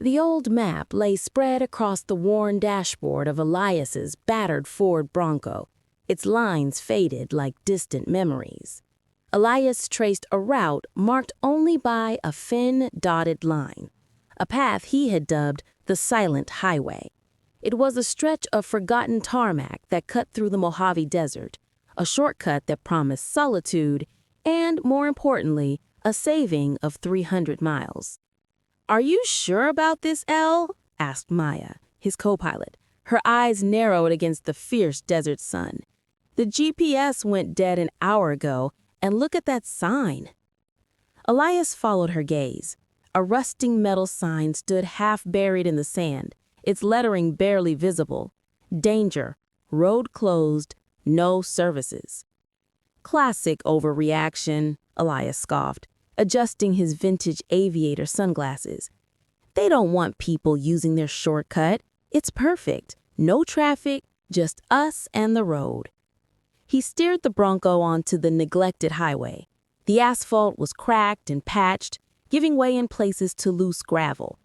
The old map lay spread across the worn dashboard of Elias's battered Ford Bronco, its lines faded like distant memories. Elias traced a route marked only by a thin, dotted line, a path he had dubbed the Silent Highway. It was a stretch of forgotten tarmac that cut through the Mojave Desert, a shortcut that promised solitude and, more importantly, a saving of 300 miles. "Are you sure about this, Elle?" asked Maya, his co-pilot, her eyes narrowed against the fierce desert sun. "The GPS went dead an hour ago, and look at that sign." Elias followed her gaze. A rusting metal sign stood half buried in the sand, its lettering barely visible. "Danger. Road closed. No services." "Classic overreaction," Elias scoffed, adjusting his vintage aviator sunglasses. "They don't want people using their shortcut. It's perfect. No traffic, just us and the road." He steered the Bronco onto the neglected highway. The asphalt was cracked and patched, giving way in places to loose gravel.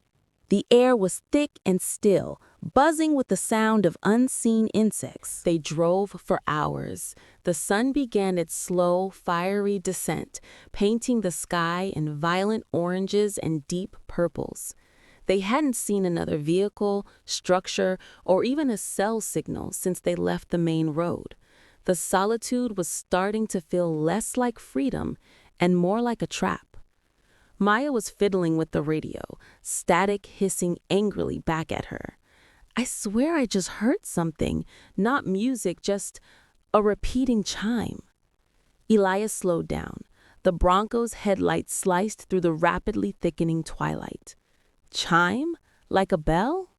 The air was thick and still, buzzing with the sound of unseen insects. They drove for hours. The sun began its slow, fiery descent, painting the sky in violent oranges and deep purples. They hadn't seen another vehicle, structure, or even a cell signal since they left the main road. The solitude was starting to feel less like freedom and more like a trap. Maya was fiddling with the radio, static hissing angrily back at her. "I swear I just heard something, not music, just a repeating chime." Elias slowed down. The Bronco's headlights sliced through the rapidly thickening twilight. "Chime? Like a bell?"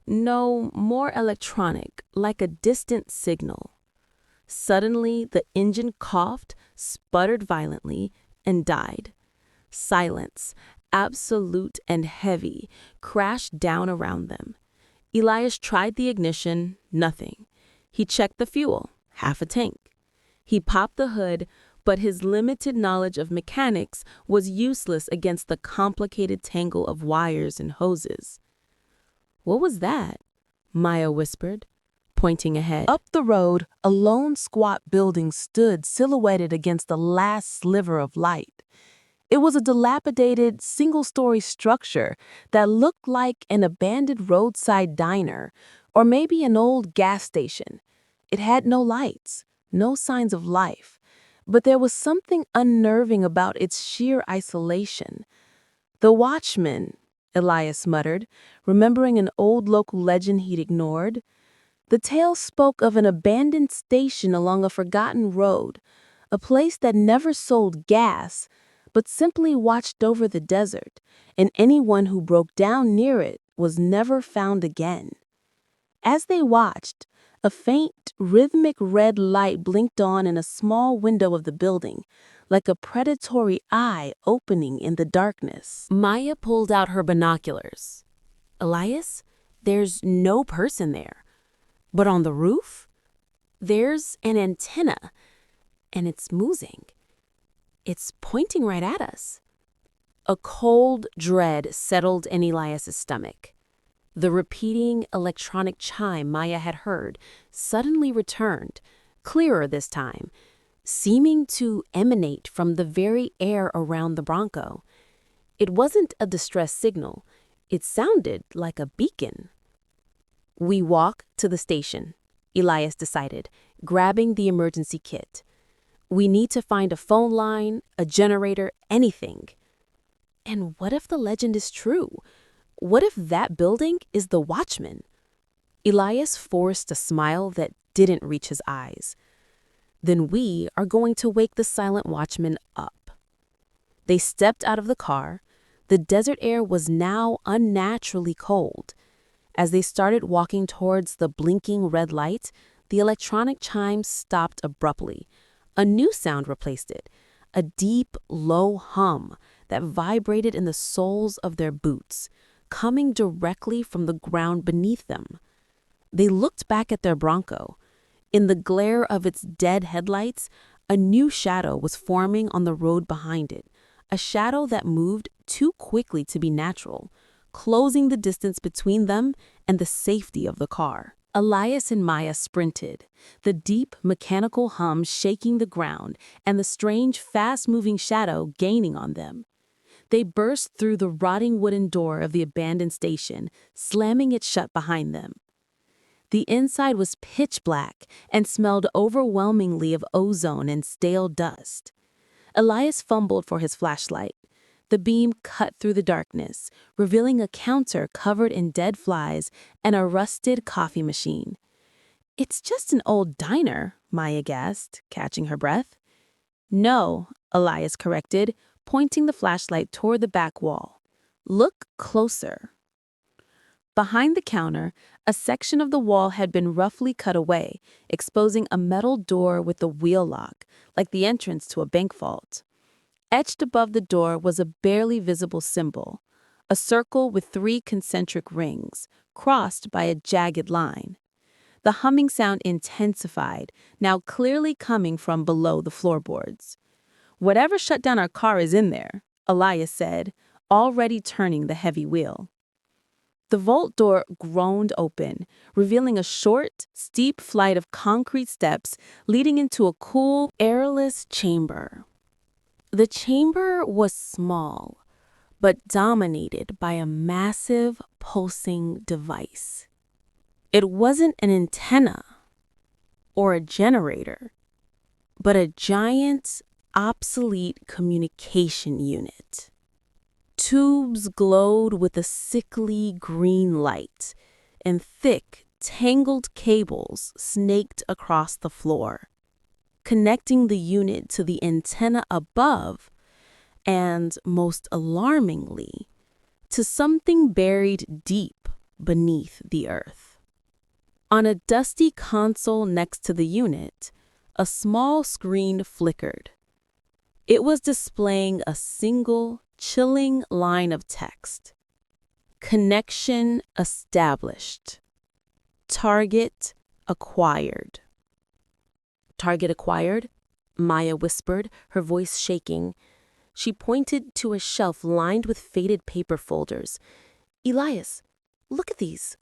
"No, more electronic, like a distant signal." Suddenly, the engine coughed, sputtered violently, and died. Silence, absolute and heavy, crashed down around them. Elias tried the ignition, nothing. He checked the fuel, half a tank. He popped the hood, but his limited knowledge of mechanics was useless against the complicated tangle of wires and hoses. "What was that?" Maya whispered, pointing ahead. Up the road, a lone squat building stood silhouetted against the last sliver of light. It was a dilapidated, single-story structure that looked like an abandoned roadside diner or maybe an old gas station. It had no lights, no signs of life, but there was something unnerving about its sheer isolation. "The watchman," Elias muttered, remembering an old local legend he'd ignored. The tale spoke of an abandoned station along a forgotten road, a place that never sold gas, but simply watched over the desert, and anyone who broke down near it was never found again. As they watched, a faint, rhythmic red light blinked on in a small window of the building, like a predatory eye opening in the darkness. Maya pulled out her binoculars. "Elias, there's no person there. But on the roof, there's an antenna, and it's moving. It's pointing right at us." A cold dread settled in Elias's stomach. The repeating electronic chime Maya had heard suddenly returned, clearer this time, seeming to emanate from the very air around the Bronco. It wasn't a distress signal. It sounded like a beacon. "We walk to the station," Elias decided, grabbing the emergency kit. "We need to find a phone line, a generator, anything." And what if the legend is true? What if that building is the watchman? Elias forced a smile that didn't reach his eyes. "Then we are going to wake the silent watchman up." They stepped out of the car. The desert air was now unnaturally cold. As they started walking towards the blinking red light, the electronic chime stopped abruptly. A new sound replaced it, a deep, low hum that vibrated in the soles of their boots, coming directly from the ground beneath them. They looked back at their Bronco. In the glare of its dead headlights, a new shadow was forming on the road behind it, a shadow that moved too quickly to be natural, closing the distance between them and the safety of the car. Elias and Maya sprinted, the deep mechanical hum shaking the ground and the strange fast-moving shadow gaining on them. They burst through the rotting wooden door of the abandoned station, slamming it shut behind them. The inside was pitch black and smelled overwhelmingly of ozone and stale dust. Elias fumbled for his flashlight. The beam cut through the darkness, revealing a counter covered in dead flies and a rusted coffee machine. "It's just an old diner," Maya gasped, catching her breath. "No," Elias corrected, pointing the flashlight toward the back wall. "Look closer." Behind the counter, a section of the wall had been roughly cut away, exposing a metal door with a wheel lock, like the entrance to a bank vault. Etched above the door was a barely visible symbol, a circle with 3 concentric rings, crossed by a jagged line. The humming sound intensified, now clearly coming from below the floorboards. "Whatever shut down our car is in there," Elias said, already turning the heavy wheel. The vault door groaned open, revealing a short, steep flight of concrete steps leading into a cool, airless chamber. The chamber was small, but dominated by a massive, pulsing device. It wasn't an antenna or a generator, but a giant, obsolete communication unit. Tubes glowed with a sickly green light, and thick, tangled cables snaked across the floor, connecting the unit to the antenna above and, most alarmingly, to something buried deep beneath the earth. On a dusty console next to the unit, a small screen flickered. It was displaying a single, chilling line of text. "Connection established. Target acquired." "Target acquired?" Maya whispered, her voice shaking. She pointed to a shelf lined with faded paper folders. "Elias, look at these."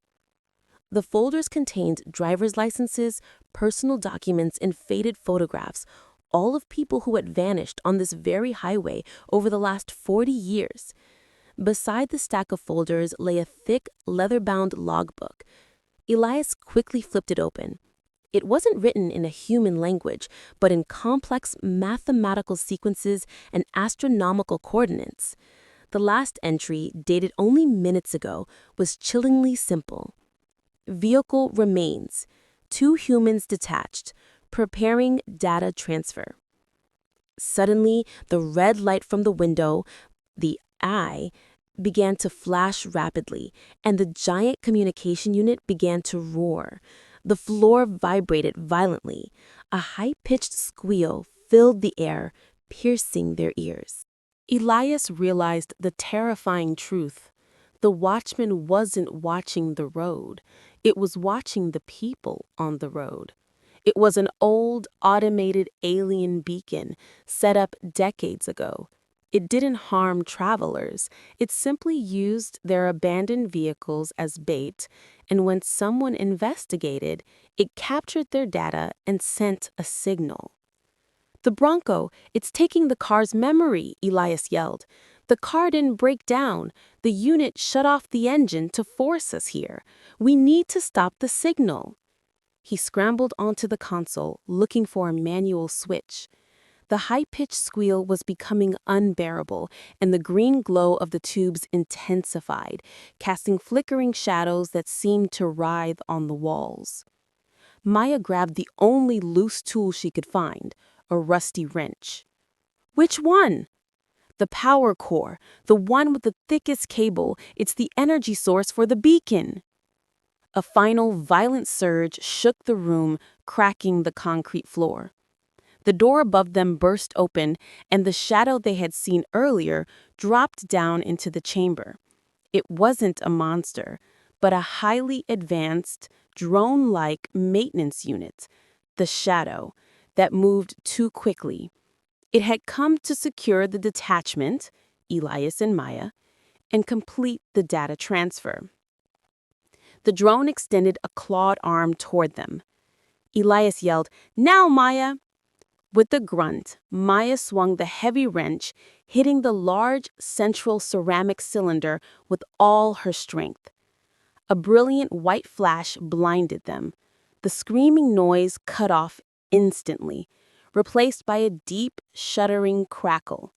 The folders contained driver's licenses, personal documents, and faded photographs, all of people who had vanished on this very highway over the last 40 years. Beside the stack of folders lay a thick, leather-bound logbook. Elias quickly flipped it open. It wasn't written in a human language, but in complex mathematical sequences and astronomical coordinates. The last entry, dated only minutes ago, was chillingly simple. "Vehicle remains. 2 humans detached. Preparing data transfer." Suddenly, the red light from the window, the eye, began to flash rapidly, and the giant communication unit began to roar. The floor vibrated violently. A high-pitched squeal filled the air, piercing their ears. Elias realized the terrifying truth. The watchman wasn't watching the road. It was watching the people on the road. It was an old, automated alien beacon set up decades ago. It didn't harm travelers. It simply used their abandoned vehicles as bait, and when someone investigated, it captured their data and sent a signal. "The Bronco, it's taking the car's memory," Elias yelled. "The car didn't break down. The unit shut off the engine to force us here. We need to stop the signal." He scrambled onto the console, looking for a manual switch. The high-pitched squeal was becoming unbearable, and the green glow of the tubes intensified, casting flickering shadows that seemed to writhe on the walls. Maya grabbed the only loose tool she could find, a rusty wrench. "Which one?" "The power core, the one with the thickest cable. It's the energy source for the beacon." A final violent surge shook the room, cracking the concrete floor. The door above them burst open, and the shadow they had seen earlier dropped down into the chamber. It wasn't a monster, but a highly advanced, drone-like maintenance unit, the Shadow, that moved too quickly. It had come to secure the detachment, Elias and Maya, and complete the data transfer. The drone extended a clawed arm toward them. Elias yelled, "Now, Maya!" With a grunt, Maya swung the heavy wrench, hitting the large central ceramic cylinder with all her strength. A brilliant white flash blinded them. The screaming noise cut off instantly, replaced by a deep, shuddering crackle.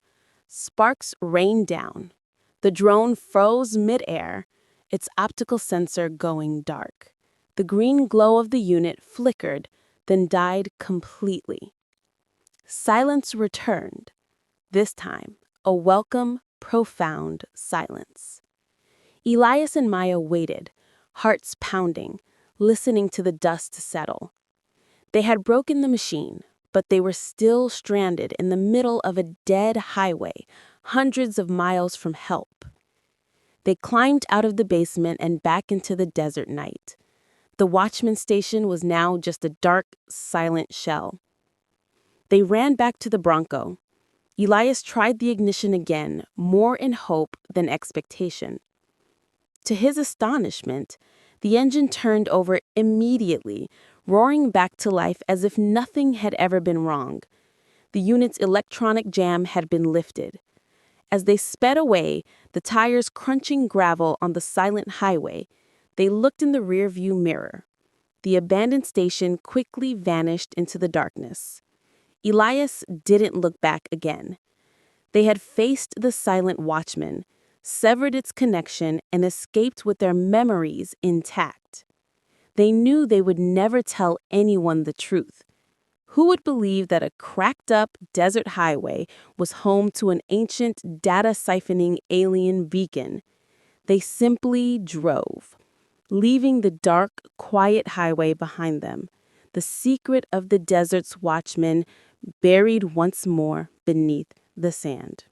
Sparks rained down. The drone froze midair, its optical sensor going dark. The green glow of the unit flickered, then died completely. Silence returned. This time, a welcome, profound silence. Elias and Maya waited, hearts pounding, listening to the dust settle. They had broken the machine, but they were still stranded in the middle of a dead highway, hundreds of miles from help. They climbed out of the basement and back into the desert night. The watchman station was now just a dark, silent shell. They ran back to the Bronco. Elias tried the ignition again, more in hope than expectation. To his astonishment, the engine turned over immediately, roaring back to life as if nothing had ever been wrong. The unit's electronic jam had been lifted. As they sped away, the tires crunching gravel on the silent highway, they looked in the rearview mirror. The abandoned station quickly vanished into the darkness. Elias didn't look back again. They had faced the silent watchman, severed its connection, and escaped with their memories intact. They knew they would never tell anyone the truth. Who would believe that a cracked-up desert highway was home to an ancient data-siphoning alien beacon? They simply drove, leaving the dark, quiet highway behind them, the secret of the desert's watchman buried once more beneath the sand.